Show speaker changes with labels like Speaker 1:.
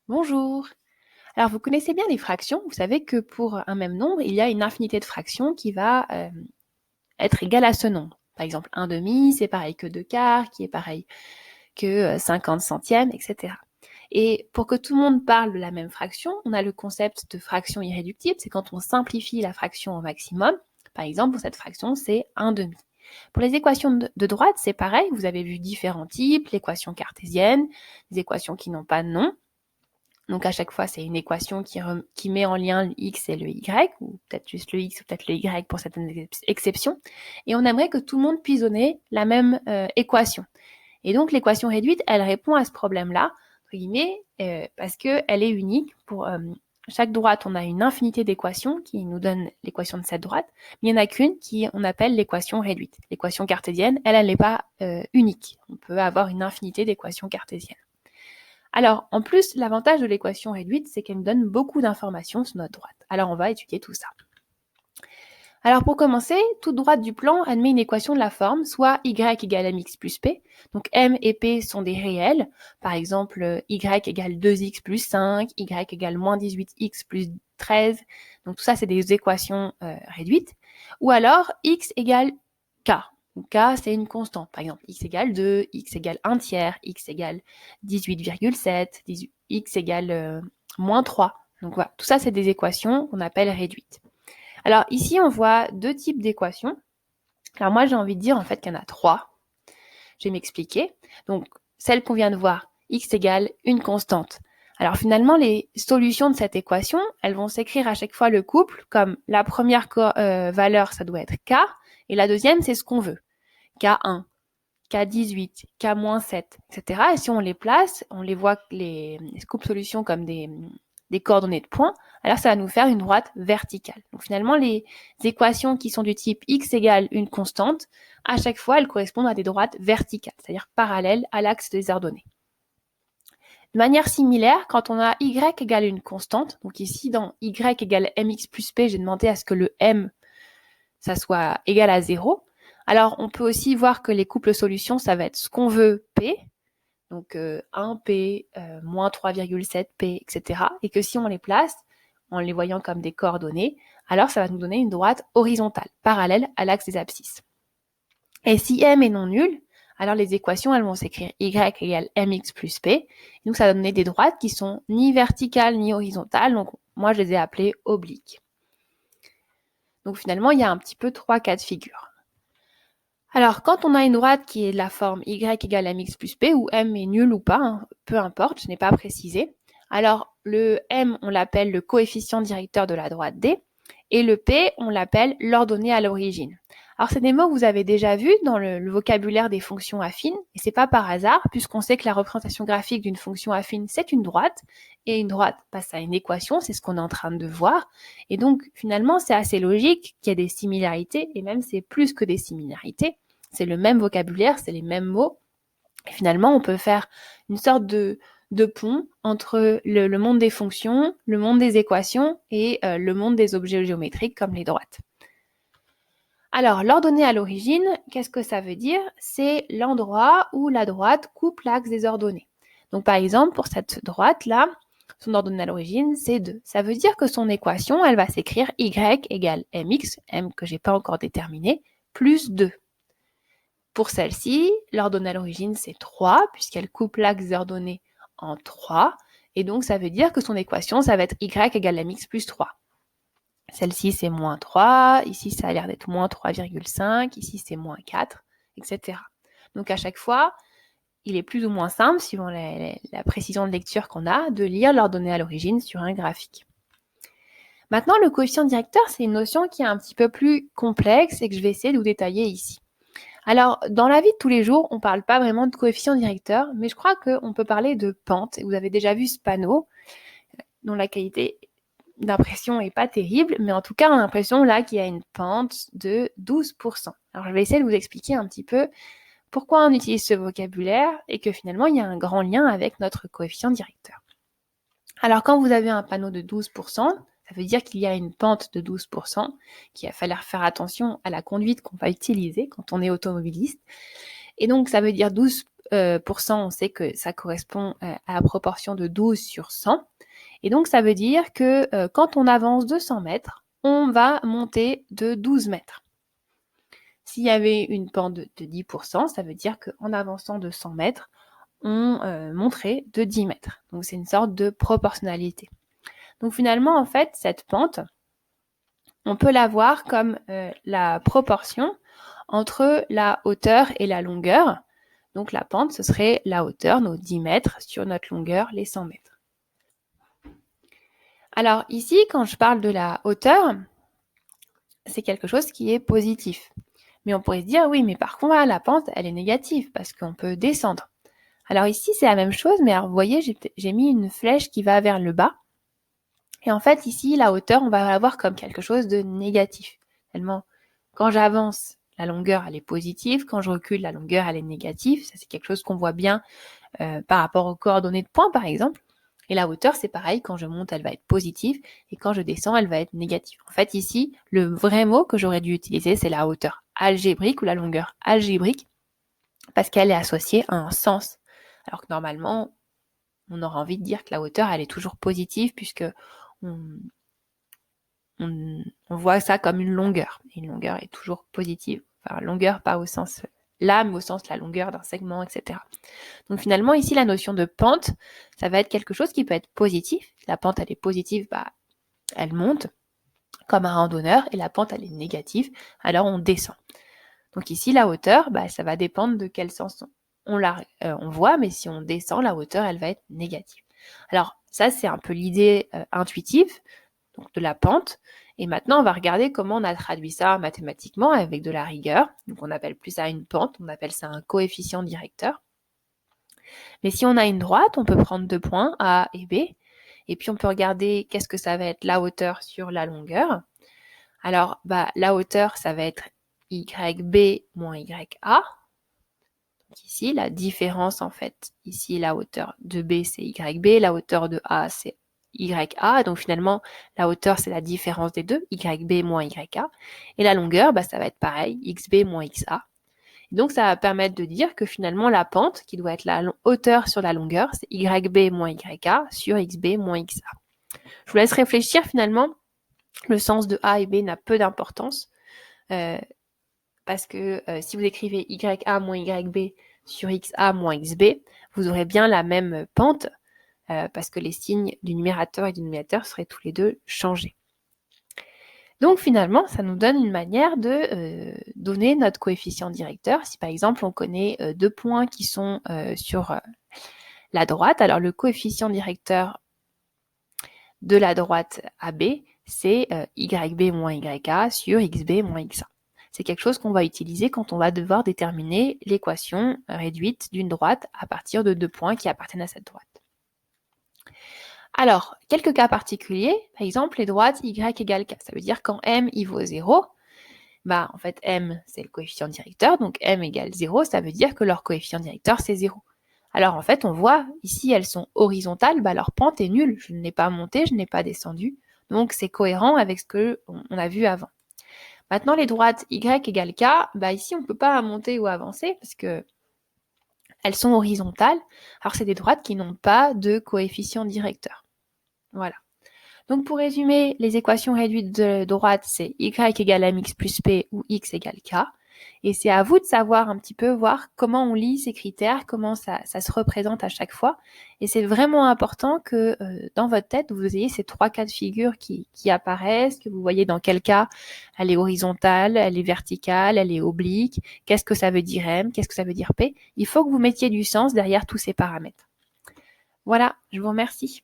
Speaker 1: Bonjour. Alors, vous connaissez bien les fractions. Vous savez que pour un même nombre, il y a une infinité de fractions qui va être égale à ce nombre. Par exemple, 1 demi, c'est pareil que 2 quarts, qui est pareil que 50 centièmes, etc. Et pour que tout le monde parle de la même fraction, on a le concept de fraction irréductible. C'est quand on simplifie la fraction au maximum. Par exemple, pour cette fraction, c'est 1 demi. Pour les équations de droite, c'est pareil. Vous avez vu différents types, l'équation cartésienne, les équations qui n'ont pas de nom. Donc à chaque fois, c'est une équation qui met en lien le x et le y, ou peut-être juste le x ou peut-être le y pour certaines exceptions. Et on aimerait que tout le monde puisse donner la même équation. Et donc l'équation réduite, elle répond à ce problème-là, entre guillemets, parce qu'elle est unique. Pour chaque droite, on a une infinité d'équations qui nous donnent l'équation de cette droite, mais il n'y en a qu'une qu'on appelle l'équation réduite. L'équation cartésienne, elle n'est pas unique. On peut avoir une infinité d'équations cartésiennes. Alors, en plus, l'avantage de l'équation réduite, c'est qu'elle nous donne beaucoup d'informations sur notre droite. Alors, on va étudier tout ça. Alors, pour commencer, toute droite du plan admet une équation de la forme, soit y égale mx plus p. Donc, m et p sont des réels. Par exemple, y égale 2x plus 5, y égale moins 18x plus 13. Donc, tout ça, c'est des équations réduites. Ou alors, x égale k. K, c'est une constante. Par exemple, x égale 2, x égale 1 tiers, x égale 18,7, x égale moins 3. Donc voilà, tout ça, c'est des équations qu'on appelle réduites. Alors ici, on voit deux types d'équations. Alors moi, j'ai envie de dire en fait qu'il y en a trois. Je vais m'expliquer. Donc, celle qu'on vient de voir, x égale une constante. Alors finalement, les solutions de cette équation, elles vont s'écrire à chaque fois le couple, comme la première valeur, ça doit être k, et la deuxième, c'est ce qu'on veut. K1, K18, K-7, etc. Et si on les place, on les voit les couples solutions comme des coordonnées de points, alors ça va nous faire une droite verticale. Donc finalement, les équations qui sont du type x égale une constante, à chaque fois, elles correspondent à des droites verticales, c'est-à-dire parallèles à l'axe des ordonnées. De manière similaire, quand on a y égale une constante, donc ici dans y égale mx plus p, j'ai demandé à ce que le m, ça soit égal à 0. Alors, on peut aussi voir que les couples solutions, ça va être ce qu'on veut P, donc 1P, moins 3,7P, etc. Et que si on les place, en les voyant comme des coordonnées, alors ça va nous donner une droite horizontale, parallèle à l'axe des abscisses. Et si M est non nul, alors les équations, elles vont s'écrire y égale mx plus p. Et donc, ça va donner des droites qui sont ni verticales ni horizontales. Donc, moi, je les ai appelées obliques. Donc, finalement, il y a un petit peu trois cas de figure. Alors, quand on a une droite qui est de la forme y égale mx plus p, où m est nul ou pas, hein, peu importe, je n'ai pas précisé, alors le m, on l'appelle le coefficient directeur de la droite D, et le p, on l'appelle l'ordonnée à l'origine. Alors, c'est des mots que vous avez déjà vus dans le vocabulaire des fonctions affines, et c'est pas par hasard, puisqu'on sait que la représentation graphique d'une fonction affine, c'est une droite, et une droite passe à une équation, c'est ce qu'on est en train de voir, et donc, finalement, c'est assez logique qu'il y ait des similarités, et même c'est plus que des similarités. C'est le même vocabulaire, c'est les mêmes mots. Et finalement, on peut faire une sorte de pont entre le monde des fonctions, le monde des équations et le monde des objets géométriques comme les droites. Alors, l'ordonnée à l'origine, qu'est-ce que ça veut dire? C'est l'endroit où la droite coupe l'axe des ordonnées. Donc, par exemple, pour cette droite-là, son ordonnée à l'origine, c'est 2. Ça veut dire que son équation, elle va s'écrire y égale mx, m que j'ai pas encore déterminé, plus 2. Pour celle-ci, l'ordonnée à l'origine, c'est 3, puisqu'elle coupe l'axe des ordonnées en 3. Et donc, ça veut dire que son équation, ça va être y égale mx plus 3. Celle-ci, c'est moins 3. Ici, ça a l'air d'être moins 3,5. Ici, c'est moins 4, etc. Donc, à chaque fois, il est plus ou moins simple, suivant la précision de lecture qu'on a, de lire l'ordonnée à l'origine sur un graphique. Maintenant, le coefficient directeur, c'est une notion qui est un petit peu plus complexe et que je vais essayer de vous détailler ici. Alors, dans la vie de tous les jours, on ne parle pas vraiment de coefficient directeur, mais je crois qu'on peut parler de pente. Et vous avez déjà vu ce panneau, dont la qualité d'impression n'est pas terrible, mais en tout cas, on a l'impression là qu'il y a une pente de 12%. Alors, je vais essayer de vous expliquer un petit peu pourquoi on utilise ce vocabulaire et que finalement, il y a un grand lien avec notre coefficient directeur. Alors, quand vous avez un panneau de 12%, ça veut dire qu'il y a une pente de 12%, qu'il va falloir faire attention à la conduite qu'on va utiliser quand on est automobiliste. Et donc, ça veut dire pourcents, on sait que ça correspond à la proportion de 12 sur 100. Et donc, ça veut dire que quand on avance de 100 mètres, on va monter de 12 mètres. S'il y avait une pente de 10%, ça veut dire qu'en avançant de 100 mètres, on monterait de 10 mètres. Donc, c'est une sorte de proportionnalité. Donc, finalement, en fait, cette pente, on peut la voir comme la proportion entre la hauteur et la longueur. Donc, la pente, ce serait la hauteur, nos 10 mètres, sur notre longueur, les 100 mètres. Alors, ici, quand je parle de la hauteur, c'est quelque chose qui est positif. Mais on pourrait se dire, oui, mais par contre, la pente, elle est négative parce qu'on peut descendre. Alors ici, c'est la même chose, mais alors, vous voyez, j'ai mis une flèche qui va vers le bas. Et en fait, ici, la hauteur, on va la voir comme quelque chose de négatif. Tellement, quand j'avance, la longueur, elle est positive. Quand je recule, la longueur, elle est négative. Ça, c'est quelque chose qu'on voit bien par rapport aux coordonnées de points, par exemple. Et la hauteur, c'est pareil. Quand je monte, elle va être positive. Et quand je descends, elle va être négative. En fait, ici, le vrai mot que j'aurais dû utiliser, c'est la hauteur algébrique ou la longueur algébrique, parce qu'elle est associée à un sens. Alors que normalement, on aura envie de dire que la hauteur, elle est toujours positive, puisque on voit ça comme une longueur. Et une longueur est toujours positive. Enfin, longueur pas au sens là, mais au sens la longueur d'un segment, etc. Donc finalement, ici, la notion de pente, ça va être quelque chose qui peut être positif. La pente, elle est positive, elle monte comme un randonneur, et la pente, elle est négative, alors on descend. Donc ici, la hauteur, ça va dépendre de quel sens on voit, mais si on descend, la hauteur, elle va être négative. Alors ça, c'est un peu l'idée intuitive, donc de la pente. Et maintenant, on va regarder comment on a traduit ça mathématiquement avec de la rigueur. Donc on appelle plus ça une pente, on appelle ça un coefficient directeur. Mais si on a une droite, on peut prendre 2 points, A et B, et puis on peut regarder qu'est-ce que ça va être la hauteur sur la longueur. Alors, la hauteur, ça va être YB moins YA. Donc ici, la différence, en fait, ici, la hauteur de B, c'est YB, la hauteur de A, c'est YA. Donc finalement, la hauteur, c'est la différence des deux, YB moins YA. Et la longueur, ça va être pareil, XB moins XA. Et donc, ça va permettre de dire que finalement, la pente, qui doit être la hauteur sur la longueur, c'est YB moins YA sur XB moins XA. Je vous laisse réfléchir finalement. Le sens de A et B n'a peu d'importance parce que si vous écrivez YA moins YB sur XA moins XB, vous aurez bien la même pente parce que les signes du numérateur et du dénominateur seraient tous les deux changés. Donc finalement, ça nous donne une manière de donner notre coefficient directeur. Si par exemple, on connaît 2 points qui sont sur la droite, alors le coefficient directeur de la droite AB, c'est YB moins YA sur XB moins XA. C'est quelque chose qu'on va utiliser quand on va devoir déterminer l'équation réduite d'une droite à partir de 2 points qui appartiennent à cette droite. Alors, quelques cas particuliers, par exemple les droites Y égale K. Ça veut dire quand M y vaut 0, en fait M c'est le coefficient directeur, donc M égale 0, ça veut dire que leur coefficient directeur c'est 0. Alors en fait, on voit ici, elles sont horizontales, leur pente est nulle. Je n'ai pas monté, je n'ai pas descendu. Donc c'est cohérent avec ce qu'on a vu avant. Maintenant, les droites Y égale K, ici, on ne peut pas monter ou avancer parce que elles sont horizontales. Alors c'est des droites qui n'ont pas de coefficient directeur. Voilà. Donc pour résumer, les équations réduites de droite, c'est Y égale mx plus p ou x égale k. Et c'est à vous de savoir un petit peu, voir comment on lit ces critères, comment ça se représente à chaque fois. Et c'est vraiment important que dans votre tête, vous ayez ces 3 cas de figure qui apparaissent, que vous voyez dans quel cas elle est horizontale, elle est verticale, elle est oblique, qu'est-ce que ça veut dire M, qu'est-ce que ça veut dire P. Il faut que vous mettiez du sens derrière tous ces paramètres. Voilà, je vous remercie.